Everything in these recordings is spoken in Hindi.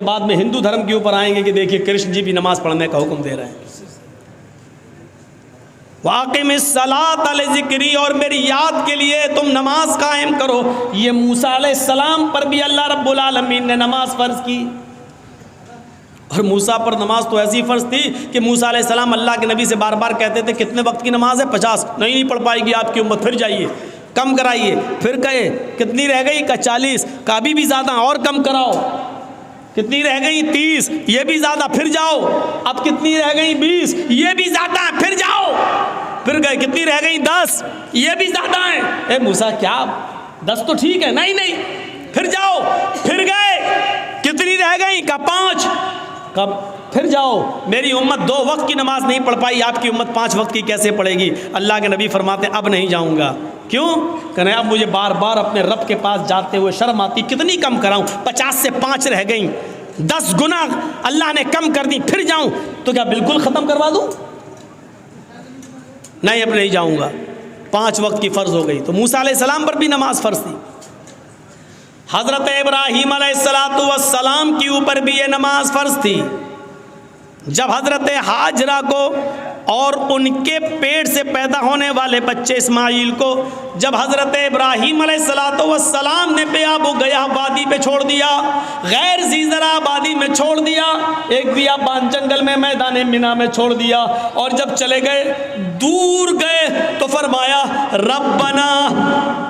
बाद में हिंदू धर्म के ऊपर आएंगे कि देखिए कृष्ण जी भी नमाज पढ़ने का हुक्म दे रहे हैं। वाक़िमिस्सलात लिज़िक्री, और मेरी याद के लिए तुम नमाज कायम करो। ये मूसा अलैहिस्सलाम पर भी अल्लाह रब्बुल आलमीन ने नमाज फ़र्ज़ की। और मूसा पर नमाज तो ऐसी फ़र्ज़ थी कि मूसा अलैहिस्सलाम अल्लाह के नबी से बार बार कहते थे कितने वक्त की नमाज है? 50। नहीं पढ़ पाएगी आपकी उम्मत, फिर जाइए कम कराइए। फिर कहे कितनी रह गई? का 40। का भी ज़्यादा, और कम कराओ। कितनी रह गई? 30। ये भी ज़्यादा, फिर जाओ। अब कितनी रह गई? 20। ये भी ज़्यादा, फिर जाओ। फिर गए, कितनी रह गई? 10। ये भी ज़्यादा है। ए मूसा क्या 10 तो ठीक है? नहीं नहीं, फिर जाओ। फिर गए, कितनी रह गई? का 5। कब? फिर जाओ। मेरी उम्मत 2 वक्त की नमाज नहीं पढ़ पाई, आपकी उम्मत 5 वक्त की कैसे पढ़ेगी? अल्लाह के नबी फरमाते अब नहीं जाऊँगा। क्यों? कहने अब मुझे बार बार अपने रब के पास जाते हुए शर्म आती। कितनी कम कराऊं? 50 से 5 रह गई, 10 गुना अल्लाह ने कम कर दी, फिर जाऊं तो क्या बिल्कुल ख़त्म करवा दूं? नहीं, अब नहीं जाऊंगा। 5 वक्त की फ़र्ज़ हो गई। तो मूसा अलैहिस्सलाम पर भी नमाज फ़र्ज़ थी। हज़रत इब्राहीम अलैहिस्सलातु वस्सलाम के ऊपर भी ये नमाज फ़र्ज़ थी। जब हज़रत हाजरा को और उनके पेट से पैदा होने वाले बच्चे इस्माइल को जब हज़रत इब्राहीम अलैहिस्सलाम ने बेआबू गया वादी पे छोड़ दिया, गैर ज़ीज़रा वादी में छोड़ दिया, एक बियाबान जंगल में मैदान मिना में छोड़ दिया, और जब चले गए दूर गए तो फरमाया रब्बना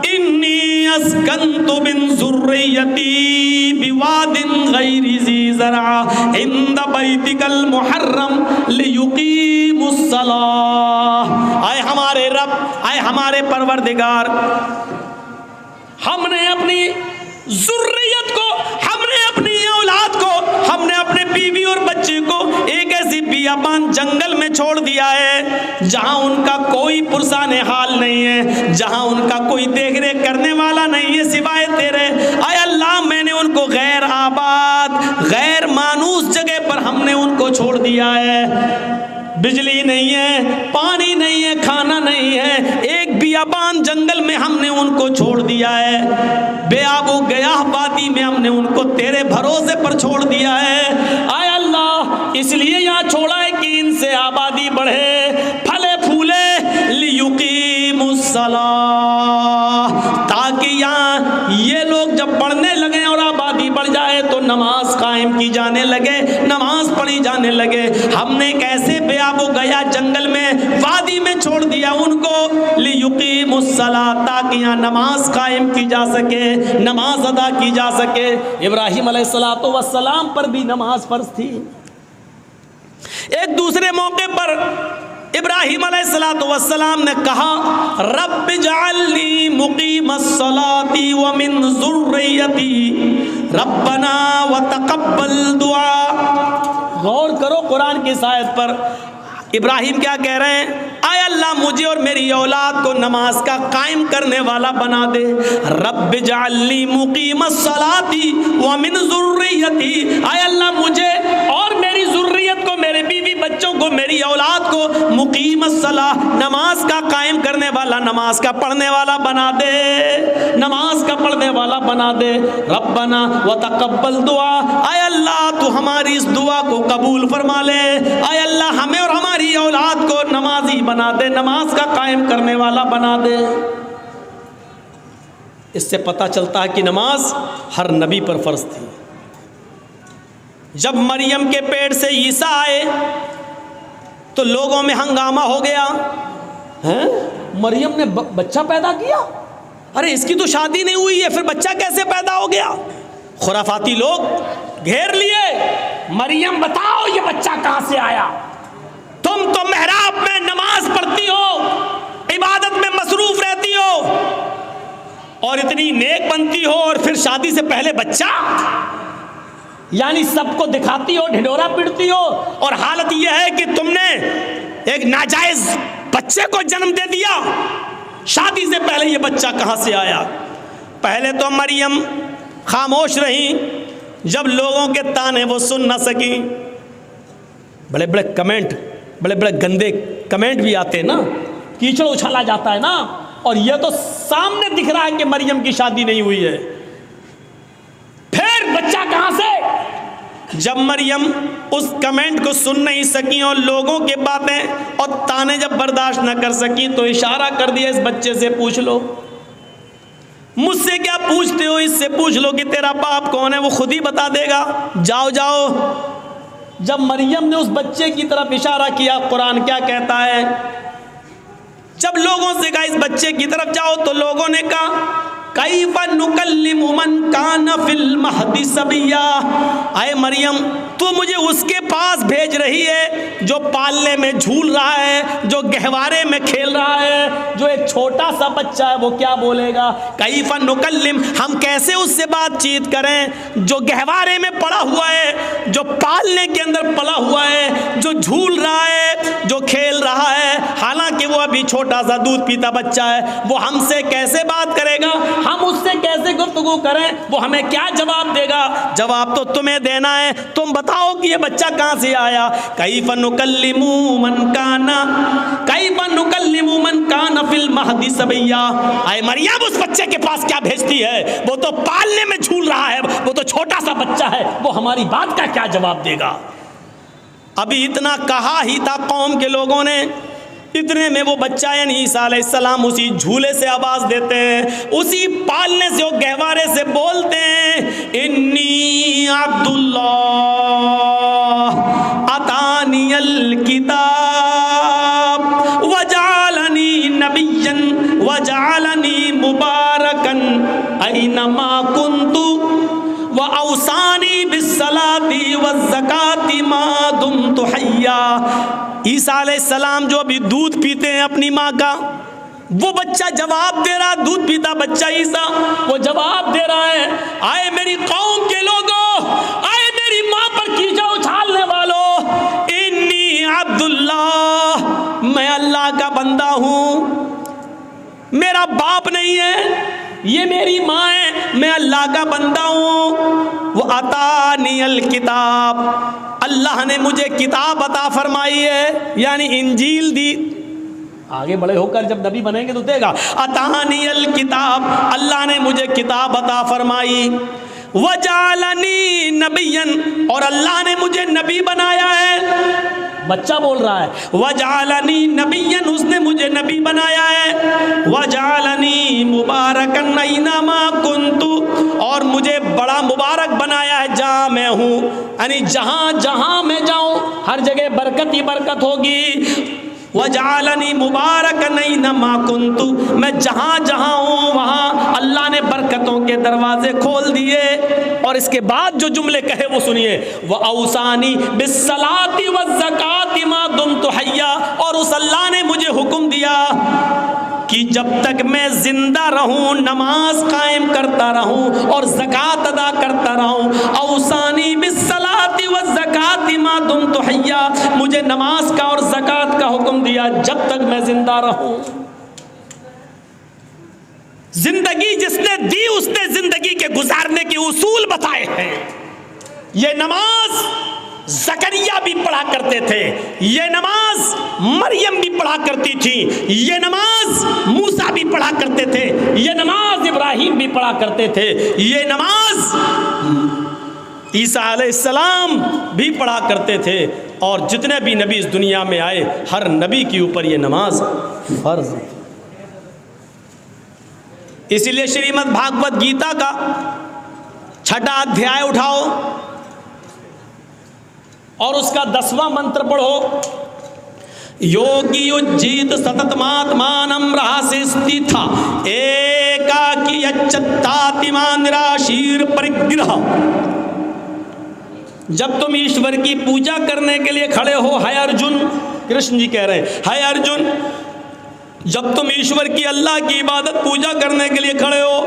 इन्नी अस्कन्तु मिन ज़ुर्रियती बिवादिन गैरि ज़ी ज़रअ इंद बैतिकल मुहर्रम लियुकीमुस सलाह। आए हमारे रब, आए हमारे परवरदिगार, हमने अपनी ज़ुर्रियत को, हमने अपनी औलाद को, हमने अपने बीवी और बच्चे को एक ऐसी बियाबान जंगल में छोड़ दिया है जहां उनका कोई पुरसाने हाल नहीं है, जहां उनका कोई देख रेख करने वाला नहीं है सिवाय तेरे। आए अल्लाह, मैंने उनको गैर आबाद, गैर मानूस जगह पर हमने उनको छोड़ दिया है। बिजली नहीं है, पानी नहीं है, खाना नहीं है, एक बियाबान जंगल में हमने उनको छोड़ दिया है। बेआबू गयाह वादी में हमने उनको तेरे भरोसे पर छोड़ दिया है। आय अल्लाह, इसलिए यहाँ छोड़ा है कि इनसे आबादी बढ़े, फले फूले, लियुकीमुस सलाह, ताकि यहाँ ये लोग जब बढ़ने लगे और आबादी बढ़ जाए तो नमाज कायम की जाने लगे, नमाज पढ़ी जाने लगे। हमने कैसे बेआबू गया जंगल में, वादी में छोड़ दिया उनको, लियुकीमुस सलाह, ताकि यहाँ नमाज कायम की जा सके, नमाज अदा की जा सके। इब्राहीम अलैहिस्सलातु वस्सलाम पर भी नमाज फ़र्ज़ थी। एक दूसरे मौके पर इब्राहीम अलैहिस्सलातु वस्सलाम ने कहा रब्बिजअलनी मुकीमस्सलाती व मिन ज़ुर्रियती रब्बना व तक़ब्बल दुआ। गौर करो कुरान की इस आयत पर, इब्राहीम क्या कह रहे हैं? आय अल्लाह, मुझे और मेरी औलाद को नमाज का कायम करने वाला बना दे। रब्बिजअलनी मुकीमस्सलाती व मिन ज़ुर्रियती, आय अल्लाह, मुझे और मेरी ज़ुर्रियत को, मेरे बीवी बच्चों को, मेरी औलाद को मुकीमस्सलाह, नमाज का कायम करने वाला, नमाज का पढ़ने वाला बना दे, नमाज का पढ़ने वाला बना दे। रब्बना व तक़ब्बल दुआ, आय अल्लाह, तू हमारी इस दुआ को कबूल फरमा ले। आय अल्लाह, हमें और हमारी औलाद को नमाजी बना दे, नमाज का कायम करने वाला बना दे। इससे पता चलता है कि नमाज हर नबी पर फ़र्ज़ थी। जब मरियम के पेट से ईसा आए तो लोगों में हंगामा हो गया, हैं? मरियम ने बच्चा पैदा किया? अरे इसकी तो शादी नहीं हुई है, फिर बच्चा कैसे पैदा हो गया? खुराफाती लोग घेर लिए, मरियम बताओ ये बच्चा कहाँ से आया? तुम तो मेहराब में नमाज पढ़ती हो, इबादत में मसरूफ रहती हो और इतनी नेक बनती हो, और फिर शादी से पहले बच्चा, यानी सबको दिखाती हो, ढिढोरा पीटती हो, और हालत यह है कि तुमने एक नाजायज बच्चे को जन्म दे दिया। शादी से पहले ये बच्चा कहाँ से आया? पहले तो मरियम खामोश रही, जब लोगों के ताने वो सुन न सकी। बड़े बड़े कमेंट, बड़े बड़े गंदे कमेंट भी आते हैं ना, कीचड़ उछाला जाता है ना, और यह तो सामने दिख रहा है कि मरियम की शादी नहीं हुई है। फिर बच्चा कहाँ से? जब मरियम उस कमेंट को सुन नहीं सकी और लोगों के बातें और ताने जब बर्दाश्त न कर सकी तो इशारा कर दिया, इस बच्चे से पूछ लो। मुझसे क्या पूछते हो, इससे पूछ लो कि तेरा बाप कौन है, वो खुद ही बता देगा। जाओ जाओ। जब मरियम ने उस बच्चे की तरफ इशारा किया, कुरान क्या कहता है, जब लोगों से कहा इस बच्चे की तरफ जाओ, तो लोगों ने कहा कैफ़ा नुकल्लिमु मन काना फिल महदी सबिया। आए मरियम, तू मुझे उसके पास भेज रही है जो पालने में झूल रहा है, जो गहवारे में खेल रहा है, जो एक छोटा सा बच्चा है, वो क्या बोलेगा। कैफ़ा नुकल्लिम, हम कैसे उससे बातचीत करें जो गहवारे में पड़ा हुआ है, जो पालने के अंदर पला हुआ है, जो झूल रहा है, जो खेल रहा है, हालांकि वो अभी छोटा सा दूध पीता बच्चा है, वो हमसे कैसे बात करेगा, हम उससे कैसे गुफ्तगू करें, वो हमें क्या जवाब देगा। जवाब तो तुम्हें देना है, तुम बताओ कि ये बच्चा कहां से आया। कैफ़ा नुकल्लिमु मन काना फिल महदी सबिया। आए मरियम, उस बच्चे के पास क्या भेजती है, वो तो पालने में झूल रहा है, वो तो छोटा सा बच्चा है, वो हमारी बात का क्या जवाब देगा। अभी इतना कहा ही था कौम के लोगों ने, इतने में वो बच्चा यानी ईसा अलैहिस्सलाम उसी झूले से आवाज देते हैं, उसी पालने से, वो गहवारे से बोलते हैं, इन्नी अब्दुल्लाह अतानियल किताब वजालनी नबिय्यन वजालनी मुबारकन ऐनमा कुन्तु व औसानी बिस्सलाती वज़्ज़काती मा दुमतु हय्या। ईसा अलैहिस्सलाम जो अभी दूध पीते हैं अपनी माँ का, वो बच्चा जवाब दे रहा, दूध पीता बच्चा ईसा, वो जवाब दे रहा है, आए मेरी कौम के लोगों, आए मेरी माँ पर कीचड़ उछालने वालों, इन्नी अब्दुल्लाह, मैं अल्लाह का बंदा हूँ, मेरा बाप नहीं है, ये मेरी माँ है, मैं अल्लाह का बंदा हूँ। वो अतानियल किताब, अल्लाह ने मुझे किताब अता फरमाई है, यानी इंजील दी। आगे बड़े होकर जब नबी बनेंगे तो देगा, अतानियल किताब, अल्लाह ने मुझे किताब अता फरमाई। वजालनी नबियन, और अल्लाह ने मुझे नबी बनाया है। बच्चा बोल रहा है, वजालनी नबियन, उसने मुझे नबी बनाया है। वजालनी मुबारकन ऐनमा कुन्तु, और मुझे बड़ा मुबारक बनाया है जहाँ मैं हूँ, यानी जहाँ जहाँ मैं जाऊँ हर जगह बरकत ही बरकत होगी। वजालनी मुबारकन ऐनमा कुन्तु, मैं जहाँ जहाँ हूँ वहाँ अल्लाह ने बरकतों के दरवाजे खोल दिए। और इसके बाद जो जुमले कहे वो सुनिए, व औसानी बिस्सलाती वज़्ज़काती मा दुमतु हय्या, और उस अल्लाह ने मुझे हुक्म दिया कि जब तक मैं जिंदा रहूं नमाज कायम करता रहूं और ज़कात अदा करता रहूं। औसानी बिस्सलाती वज़्ज़काती मा दुमतु हय्या, मुझे नमाज का और ज़कात का हुक्म दिया जब तक मैं जिंदा रहूं। जिंदगी जिसने दी उसने जिंदगी के गुजारने के उसूल बताए हैं। ये नमाज ज़करिया भी पढ़ा करते थे, ये नमाज मरियम भी पढ़ा करती थी, ये नमाज मूसा भी पढ़ा करते थे, ये नमाज इब्राहिम भी पढ़ा करते थे, ये नमाज ईसा अलैहिस्सलाम भी पढ़ा करते थे। और जितने भी नबी इस दुनिया में आए, हर नबी के ऊपर ये नमाज फर्ज थी। इसीलिए श्रीमद् भागवत गीता का 6वां अध्याय उठाओ और उसका 10वां मंत्र पढ़ो। योगी उज्जीत सततमात्मानं रहस्य स्थिता एकाकी यच्चत्तातिमा निराशीर परिग्रह। जब तुम ईश्वर की पूजा करने के लिए खड़े हो, है अर्जुन, कृष्ण जी कह रहे हैं, है अर्जुन, जब तुम ईश्वर की, अल्लाह की इबादत पूजा करने के लिए खड़े हो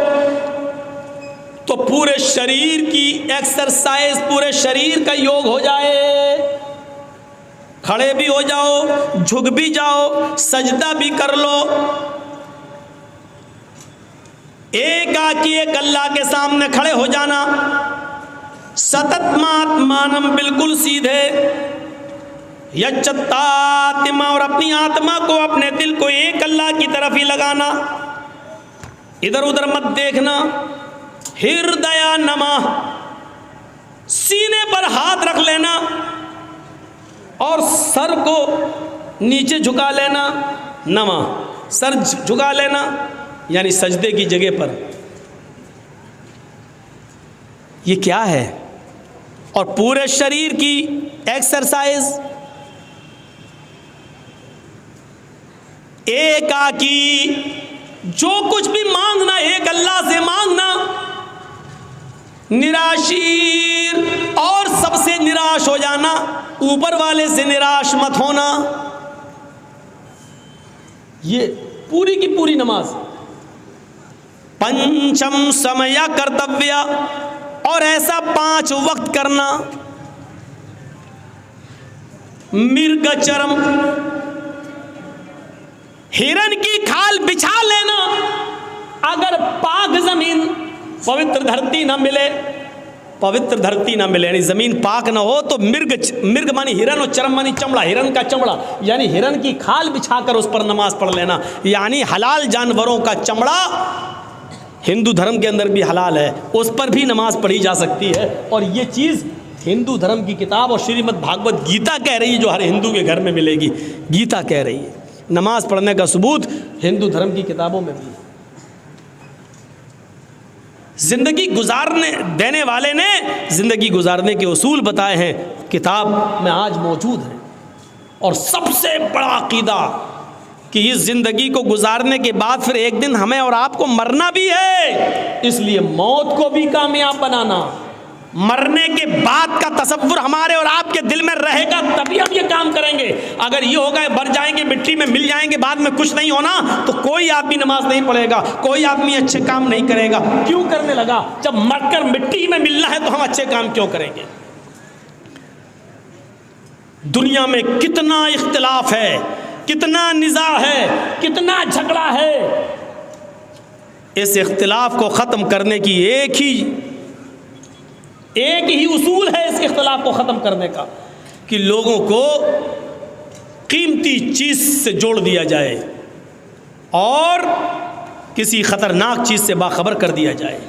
तो पूरे शरीर की एक्सरसाइज, पूरे शरीर का योग हो जाए। खड़े भी हो जाओ, झुक भी जाओ, सजदा भी कर लो। एकाकी एक अल्लाह के सामने खड़े हो जाना। सततमात्मानम, बिल्कुल सीधे। यच्चत्तात्मा, और अपनी आत्मा को, अपने दिल को एक अल्लाह की तरफ ही लगाना, इधर उधर मत देखना। हृदया नमः, सीने पर हाथ लेना और सर को नीचे झुका लेना, नमा, सर झुका लेना यानी सजदे की जगह पर। ये क्या है? और पूरे शरीर की एक्सरसाइज, एकाकी, जो कुछ भी मांगना एक अल्लाह से मांगना, निराशीर और सबसे निराश हो जाना, ऊपर वाले से निराश मत होना। ये पूरी की पूरी नमाज। पंचम समय कर्तव्य, और ऐसा 5 वक्त करना। मृगचरम, हिरन की खाल बिछा लेना। अगर पाक जमीन, पवित्र धरती ना मिले, पवित्र धरती ना मिले यानी जमीन पाक ना हो, तो मृग मानी हिरन और चरम मानी चमड़ा, हिरन का चमड़ा यानी हिरन की खाल बिछाकर उस पर नमाज पढ़ लेना। यानी हलाल जानवरों का चमड़ा हिंदू धर्म के अंदर भी हलाल है, उस पर भी नमाज पढ़ी जा सकती है। और ये चीज़ हिंदू धर्म की किताब और श्रीमद् भागवत गीता कह रही है, जो हर हिंदू के घर में मिलेगी। गीता कह रही है नमाज पढ़ने का सबूत हिंदू धर्म की किताबों में भी है। जिंदगी गुजारने देने वाले ने जिंदगी गुजारने के उसूल बताए हैं, किताब में आज मौजूद है। और सबसे बड़ा अकीदा कि इस जिंदगी को गुजारने के बाद फिर एक दिन हमें और आपको मरना भी है, इसलिए मौत को भी कामयाब बनाना, मरने के बाद का तसव्वुर हमारे और आपके दिल में रहेगा, तभी हम ये काम करेंगे। अगर ये होगा मर जाएंगे, मिट्टी में मिल जाएंगे, बाद में कुछ नहीं होना, तो कोई आदमी नमाज नहीं पढ़ेगा, कोई आदमी अच्छे काम नहीं करेगा। क्यों करने लगा? जब मरकर मिट्टी में मिलना है तो हम अच्छे काम क्यों करेंगे? दुनिया में कितना इख्तिलाफ है, कितना निज़ा है, कितना झगड़ा है। इस इख्तिलाफ को ख़त्म करने की एक ही उसूल है इस इख्तिलाफ को ख़त्म करने का, कि लोगों को कीमती चीज़ से जोड़ दिया जाए और किसी ख़तरनाक चीज़ से बाखबर कर दिया जाए।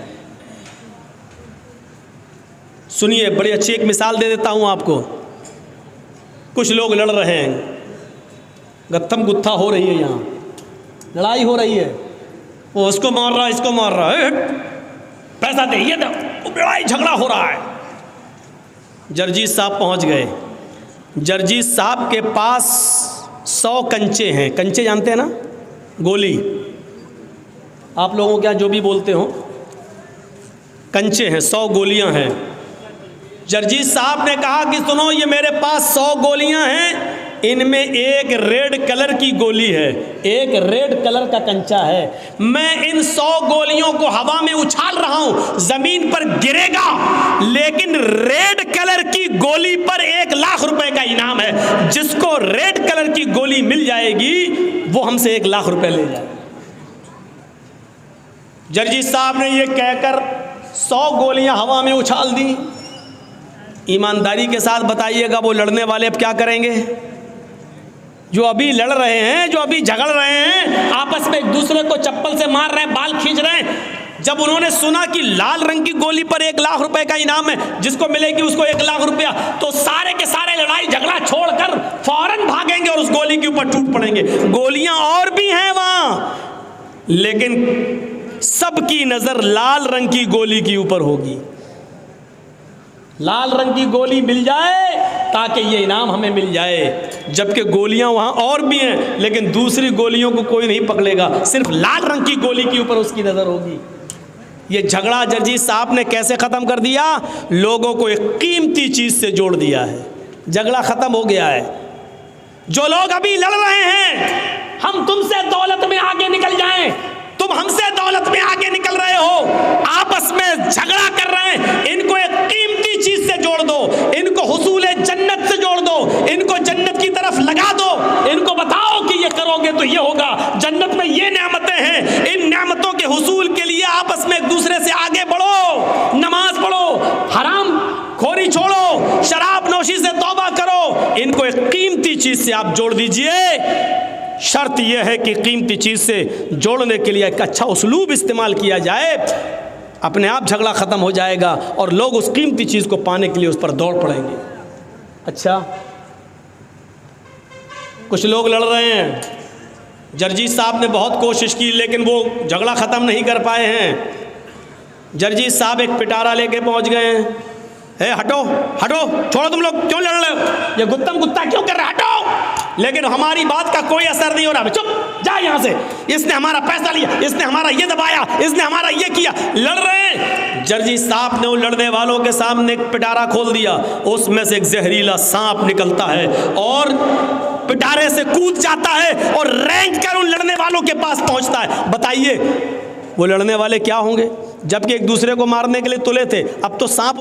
सुनिए, बड़ी अच्छी एक मिसाल दे देता हूँ आपको। कुछ लोग लड़ रहे हैं, गत्थम गुत्था हो रही है, यहाँ लड़ाई हो रही है, वो उसको मार रहा है, इसको मार रहा है, पैसा दे, ये दो, लड़ाई झगड़ा हो रहा है। जर्जीस साहब पहुंच गए। जर्जीस साहब के पास 100 कंचे हैं। कंचे जानते हैं ना, गोली, आप लोगों के यहाँ जो भी बोलते हो, कंचे हैं, 100 गोलियां हैं। जर्जीस साहब ने कहा कि सुनो, ये मेरे पास 100 गोलियां हैं, इनमें एक रेड कलर की गोली है, एक रेड कलर का कंचा है। मैं इन 100 गोलियों को हवा में उछाल रहा हूं, जमीन पर गिरेगा, लेकिन रेड कलर की गोली पर 1 लाख रुपए का इनाम है। जिसको रेड कलर की गोली मिल जाएगी वो हमसे 1 लाख रुपए ले जाए। जर्जीस साहब ने यह कहकर 100 गोलियां हवा में उछाल दी। ईमानदारी के साथ बताइएगा, वो लड़ने वाले अब क्या करेंगे? जो अभी लड़ रहे हैं, जो अभी झगड़ रहे हैं, आपस में एक दूसरे को चप्पल से मार रहे हैं, बाल खींच रहे हैं, जब उन्होंने सुना कि लाल रंग की गोली पर 1 लाख रुपए का इनाम है, जिसको मिलेगी उसको 1 लाख रुपया, तो सारे के सारे लड़ाई झगड़ा छोड़कर फौरन भागेंगे और उस गोली के ऊपर टूट पड़ेंगे। गोलियां और भी हैं वहां, लेकिन सबकी नजर लाल रंग की गोली के ऊपर होगी। लाल रंग की गोली मिल जाए ताकि ये इनाम हमें मिल जाए, जबकि गोलियां वहां और भी हैं, लेकिन दूसरी गोलियों को कोई नहीं पकड़ेगा, सिर्फ लाल रंग की गोली के ऊपर उसकी नजर होगी। ये झगड़ा जर्जीस साहब ने कैसे ख़त्म कर दिया? लोगों को एक कीमती चीज़ से जोड़ दिया है, झगड़ा ख़त्म हो गया है। जो लोग अभी लड़ रहे हैं, हम तुमसे दौलत में आगे निकल जाएं, तुम हमसे दौलत में आगे निकल रहे हो, आपस में झगड़ा कर रहे हैं, इनको एक कीमती चीज़ से जोड़ दो, इनको हुसूले जन्नत से जोड़ दो, इनको जन्नत की तरफ लगा दो, इनको बताओ कि ये करोगे तो ये होगा, जन्नत में ये नेमतें हैं, इन नेमतों के हुसूल के लिए आपस में एक दूसरे से आगे बढ़ो, नमाज पढ़ो, हराम खोरी छोड़ो, शराब नोशी से तौबा करो। इनको एक कीमती चीज़ से आप जोड़ दीजिए। शर्त यह है कि कीमती चीज़ से जोड़ने के लिए एक अच्छा उसलूब इस्तेमाल किया जाए, अपने आप झगड़ा ख़त्म हो जाएगा और लोग उस कीमती चीज़ को पाने के लिए उस पर दौड़ पड़ेंगे। अच्छा, कुछ लोग लड़ रहे हैं, जर्जीत साहब ने बहुत कोशिश की लेकिन वो झगड़ा ख़त्म नहीं कर पाए हैं। जर्जीत साहब एक पिटारा लेके पहुंच गए हैं। हे हटो हटो, छोड़ो, तुम लोग क्यों लड़ रहे हो, ये गुत्तम गुत्ता क्यों कर रहे हो, हटो। लेकिन हमारी बात का कोई असर नहीं हो रहा, चुप जा यहाँ से, इसने हमारा पैसा लिया, इसने हमारा ये दबाया, इसने हमारा ये किया, लड़ रहे हैं। जर्जीत साहब ने उन लड़ने वालों के सामने एक पिटारा खोल दिया, उसमें से एक जहरीला सांप निकलता है और पिटारे से कूद जाता है और रेंग कर उन लड़ने वालों के पास पहुंचता है। बताइए वो लड़ने वाले क्या होंगे, जबकि एक दूसरे को मारने के लिए तुले थे, अब तो सांप